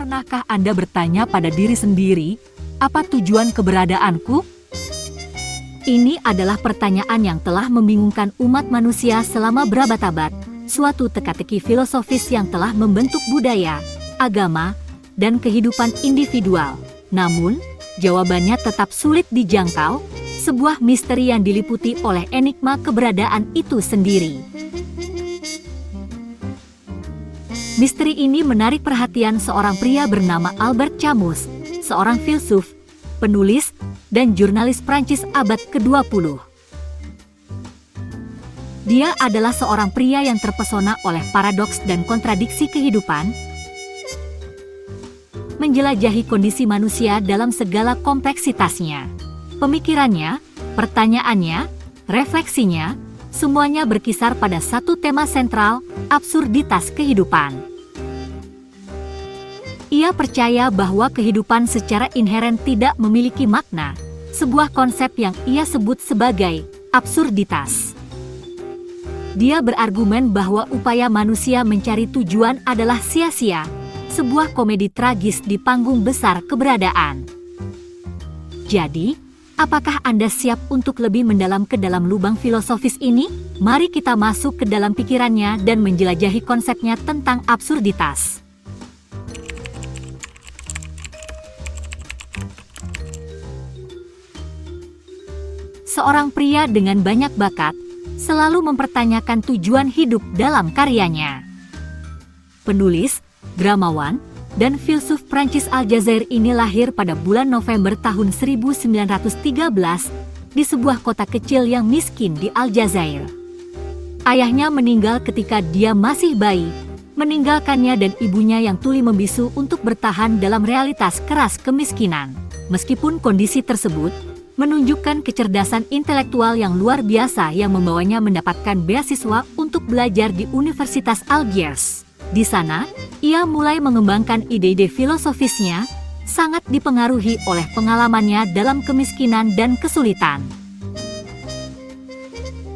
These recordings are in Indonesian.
Pernahkah Anda bertanya pada diri sendiri, apa tujuan keberadaanku? Ini adalah pertanyaan yang telah membingungkan umat manusia selama berabad-abad, suatu teka-teki filosofis yang telah membentuk budaya, agama, dan kehidupan individual. Namun, jawabannya tetap sulit dijangkau, sebuah misteri yang diliputi oleh enigma keberadaan itu sendiri. Misteri ini menarik perhatian seorang pria bernama Albert Camus, seorang filsuf, penulis, dan jurnalis Prancis abad ke-20. Dia adalah seorang pria yang terpesona oleh paradoks dan kontradiksi kehidupan, menjelajahi kondisi manusia dalam segala kompleksitasnya. Pemikirannya, pertanyaannya, refleksinya, semuanya berkisar pada satu tema sentral, absurditas kehidupan. Ia percaya bahwa kehidupan secara inheren tidak memiliki makna, sebuah konsep yang ia sebut sebagai absurditas. Dia berargumen bahwa upaya manusia mencari tujuan adalah sia-sia, sebuah komedi tragis di panggung besar keberadaan. Jadi, apakah Anda siap untuk lebih mendalam ke dalam lubang filosofis ini? Mari kita masuk ke dalam pikirannya dan menjelajahi konsepnya tentang absurditas. Seorang pria dengan banyak bakat selalu mempertanyakan tujuan hidup dalam karyanya. Penulis, dramawan, dan filsuf Prancis Aljazair ini lahir pada bulan November tahun 1913 di sebuah kota kecil yang miskin di Aljazair. Ayahnya meninggal ketika dia masih bayi, meninggalkannya dan ibunya yang tuli membisu untuk bertahan dalam realitas keras kemiskinan. Meskipun kondisi tersebut menunjukkan kecerdasan intelektual yang luar biasa yang membawanya mendapatkan beasiswa untuk belajar di Universitas Algiers. Di sana, ia mulai mengembangkan ide-ide filosofisnya, sangat dipengaruhi oleh pengalamannya dalam kemiskinan dan kesulitan.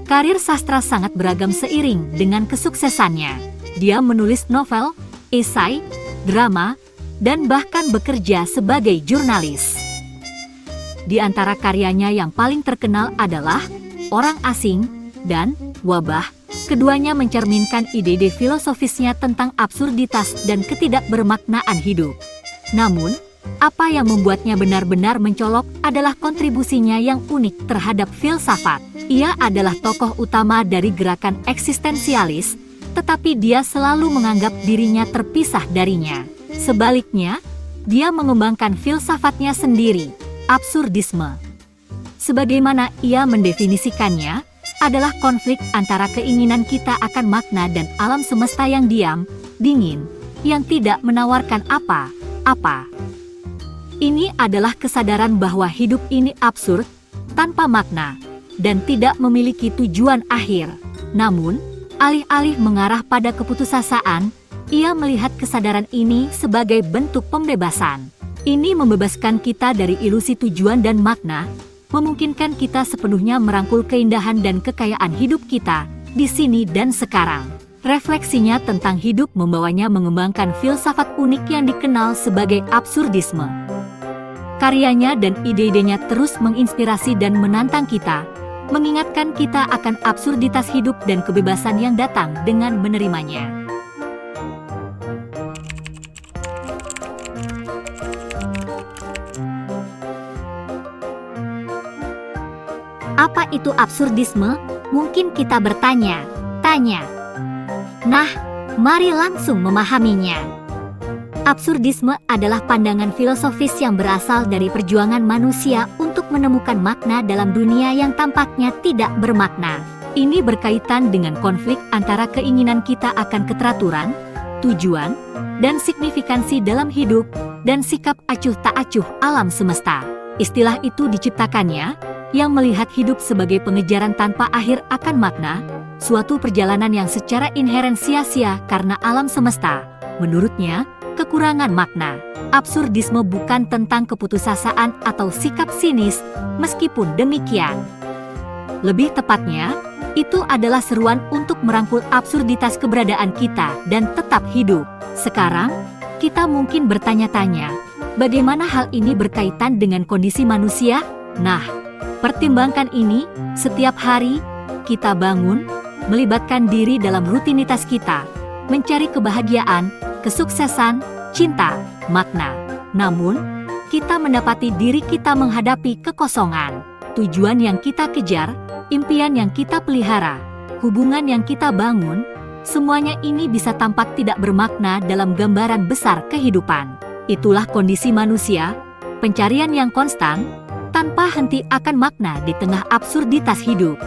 Karir sastra sangat beragam seiring dengan kesuksesannya. Dia menulis novel, esai, drama, dan bahkan bekerja sebagai jurnalis. Di antara karyanya yang paling terkenal adalah Orang Asing dan Wabah. Keduanya mencerminkan ide-ide filosofisnya tentang absurditas dan ketidakbermaknaan hidup. Namun, apa yang membuatnya benar-benar mencolok adalah kontribusinya yang unik terhadap filsafat. Ia adalah tokoh utama dari gerakan eksistensialis, tetapi dia selalu menganggap dirinya terpisah darinya. Sebaliknya, dia mengembangkan filsafatnya sendiri, absurdisme. Sebagaimana ia mendefinisikannya, adalah konflik antara keinginan kita akan makna dan alam semesta yang diam, dingin, yang tidak menawarkan apa-apa. Ini adalah kesadaran bahwa hidup ini absurd, tanpa makna, dan tidak memiliki tujuan akhir. Namun, alih-alih mengarah pada keputusasaan, ia melihat kesadaran ini sebagai bentuk pembebasan. Ini membebaskan kita dari ilusi tujuan dan makna, memungkinkan kita sepenuhnya merangkul keindahan dan kekayaan hidup kita di sini dan sekarang. Refleksinya tentang hidup membawanya mengembangkan filsafat unik yang dikenal sebagai absurdisme. Karyanya dan ide-idenya terus menginspirasi dan menantang kita, mengingatkan kita akan absurditas hidup dan kebebasan yang datang dengan menerimanya. Apa itu absurdisme? Mungkin kita bertanya-tanya. Nah, mari langsung memahaminya. Absurdisme adalah pandangan filosofis yang berasal dari perjuangan manusia untuk menemukan makna dalam dunia yang tampaknya tidak bermakna. Ini berkaitan dengan konflik antara keinginan kita akan keteraturan, tujuan, dan signifikansi dalam hidup, dan sikap acuh tak acuh alam semesta. Istilah itu diciptakannya yang melihat hidup sebagai pengejaran tanpa akhir akan makna, suatu perjalanan yang secara inheren sia-sia karena alam semesta, menurutnya, kekurangan makna. Absurdisme bukan tentang keputusasaan atau sikap sinis, meskipun demikian. Lebih tepatnya, itu adalah seruan untuk merangkul absurditas keberadaan kita dan tetap hidup. Sekarang, Kita mungkin bertanya-tanya, bagaimana hal ini berkaitan dengan kondisi manusia? Nah, pertimbangkan ini. Setiap hari, kita bangun, melibatkan diri dalam rutinitas kita, mencari kebahagiaan, kesuksesan, cinta, makna. Namun, kita mendapati diri kita menghadapi kekosongan. Tujuan yang kita kejar, impian yang kita pelihara, hubungan yang kita bangun, semuanya ini bisa tampak tidak bermakna dalam gambaran besar kehidupan. Itulah kondisi manusia, pencarian yang konstan, tanpa henti akan makna di tengah absurditas hidup.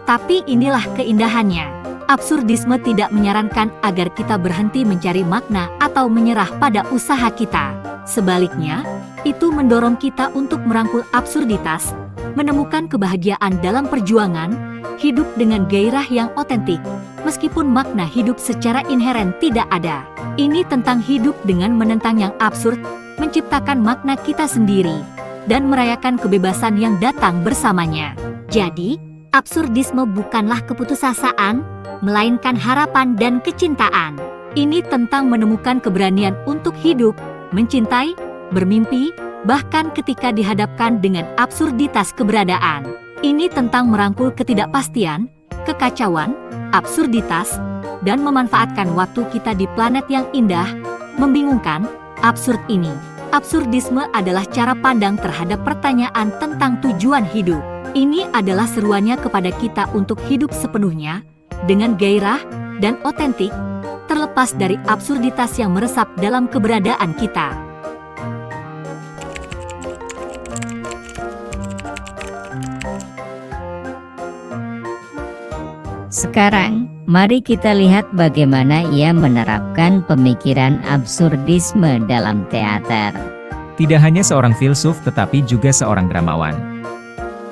Tapi inilah keindahannya. Absurdisme tidak menyarankan agar kita berhenti mencari makna atau menyerah pada usaha kita. Sebaliknya, itu mendorong kita untuk merangkul absurditas, menemukan kebahagiaan dalam perjuangan, hidup dengan gairah yang otentik, meskipun makna hidup secara inheren tidak ada. Ini tentang hidup dengan menentang yang absurd, menciptakan makna kita sendiri, dan merayakan kebebasan yang datang bersamanya. Jadi, absurdisme bukanlah keputusasaan, melainkan harapan dan kecintaan. Ini tentang menemukan keberanian untuk hidup, mencintai, bermimpi, bahkan ketika dihadapkan dengan absurditas keberadaan. Ini tentang merangkul ketidakpastian, kekacauan, absurditas, dan memanfaatkan waktu kita di planet yang indah, membingungkan, absurd ini. Absurdisme adalah cara pandang terhadap pertanyaan tentang tujuan hidup. Ini adalah seruannya kepada kita untuk hidup sepenuhnya, dengan gairah dan otentik, terlepas dari absurditas yang meresap dalam keberadaan kita. Sekarang, mari kita lihat bagaimana ia menerapkan pemikiran absurdisme dalam teater. Tidak hanya seorang filsuf tetapi juga seorang dramawan.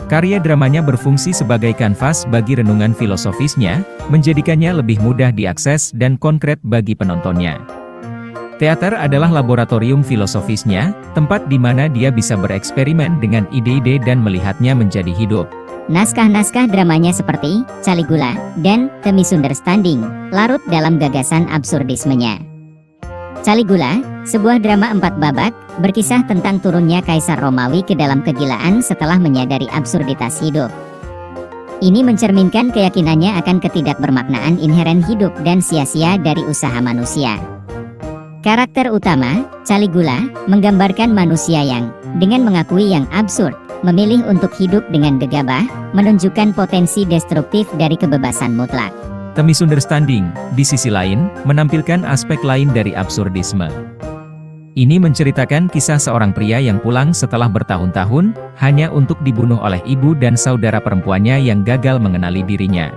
Karya dramanya berfungsi sebagai kanvas bagi renungan filosofisnya, menjadikannya lebih mudah diakses dan konkret bagi penontonnya. Teater adalah laboratorium filosofisnya, tempat di mana dia bisa bereksperimen dengan ide-ide dan melihatnya menjadi hidup. Naskah-naskah dramanya seperti Caligula dan The Misunderstanding larut dalam gagasan absurdismenya. Caligula, sebuah drama 4 babak, berkisah tentang turunnya Kaisar Romawi ke dalam kegilaan setelah menyadari absurditas hidup. Ini mencerminkan keyakinannya akan ketidakbermaknaan inheren hidup dan sia-sia dari usaha manusia. Karakter utama, Caligula, menggambarkan manusia yang, dengan mengakui yang absurd, memilih untuk hidup dengan gegabah, menunjukkan potensi destruktif dari kebebasan mutlak. The Misunderstanding, di sisi lain, menampilkan aspek lain dari absurdisme. Ini menceritakan kisah seorang pria yang pulang setelah bertahun-tahun, hanya untuk dibunuh oleh ibu dan saudara perempuannya yang gagal mengenali dirinya.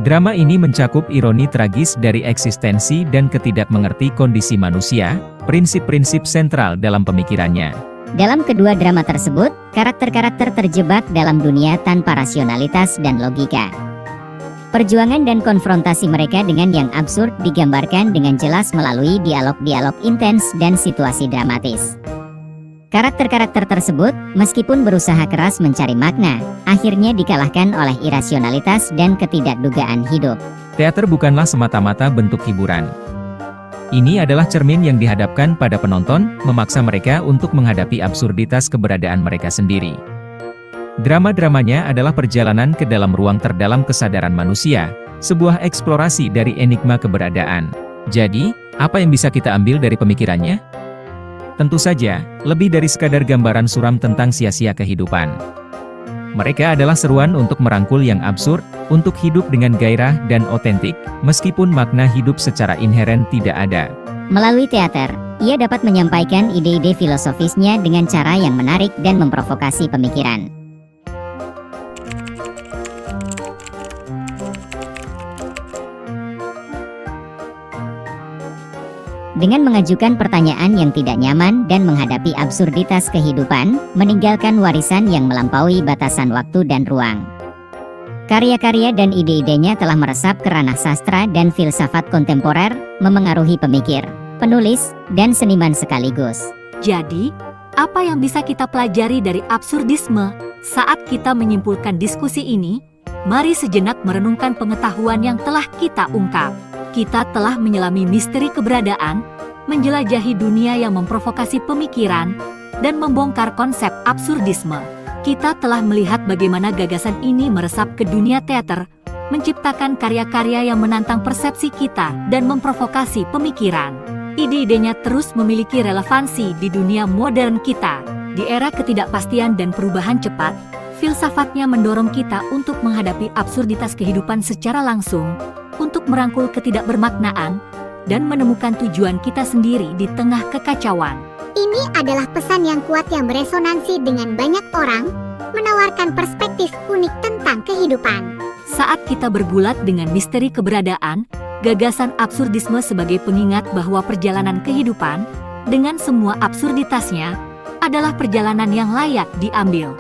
Drama ini mencakup ironi tragis dari eksistensi dan ketidakmengerti kondisi manusia, prinsip-prinsip sentral dalam pemikirannya. Dalam kedua drama tersebut, karakter-karakter terjebak dalam dunia tanpa rasionalitas dan logika. Perjuangan dan konfrontasi mereka dengan yang absurd digambarkan dengan jelas melalui dialog-dialog intens dan situasi dramatis. Karakter-karakter tersebut, meskipun berusaha keras mencari makna, akhirnya dikalahkan oleh irasionalitas dan ketidakdugaan hidup. Teater bukanlah semata-mata bentuk hiburan. Ini adalah cermin yang dihadapkan pada penonton, memaksa mereka untuk menghadapi absurditas keberadaan mereka sendiri. Drama-dramanya adalah perjalanan ke dalam ruang terdalam kesadaran manusia, sebuah eksplorasi dari enigma keberadaan. Jadi, apa yang bisa kita ambil dari pemikirannya? Tentu saja, lebih dari sekadar gambaran suram tentang sia-sia kehidupan. Mereka adalah seruan untuk merangkul yang absurd, untuk hidup dengan gairah dan otentik, meskipun makna hidup secara inheren tidak ada. Melalui teater, ia dapat menyampaikan ide-ide filosofisnya dengan cara yang menarik dan memprovokasi pemikiran. Dengan mengajukan pertanyaan yang tidak nyaman dan menghadapi absurditas kehidupan, meninggalkan warisan yang melampaui batasan waktu dan ruang. Karya-karya dan ide-idenya telah meresap ke ranah sastra dan filsafat kontemporer, memengaruhi pemikir, penulis, dan seniman sekaligus. Jadi, apa yang bisa kita pelajari dari absurdisme? Saat kita menyimpulkan diskusi ini, mari sejenak merenungkan pengetahuan yang telah kita ungkap. Kita telah menyelami misteri keberadaan, menjelajahi dunia yang memprovokasi pemikiran, dan membongkar konsep absurdisme. Kita telah melihat bagaimana gagasan ini meresap ke dunia teater, menciptakan karya-karya yang menantang persepsi kita dan memprovokasi pemikiran. Ide-idenya terus memiliki relevansi di dunia modern kita. Di era ketidakpastian dan perubahan cepat, filsafatnya mendorong kita untuk menghadapi absurditas kehidupan secara langsung, untuk merangkul ketidakbermaknaan, dan menemukan tujuan kita sendiri di tengah kekacauan. Ini adalah pesan yang kuat yang beresonansi dengan banyak orang, menawarkan perspektif unik tentang kehidupan. Saat kita bergulat dengan misteri keberadaan, gagasan absurdisme sebagai pengingat bahwa perjalanan kehidupan, dengan semua absurditasnya, adalah perjalanan yang layak diambil.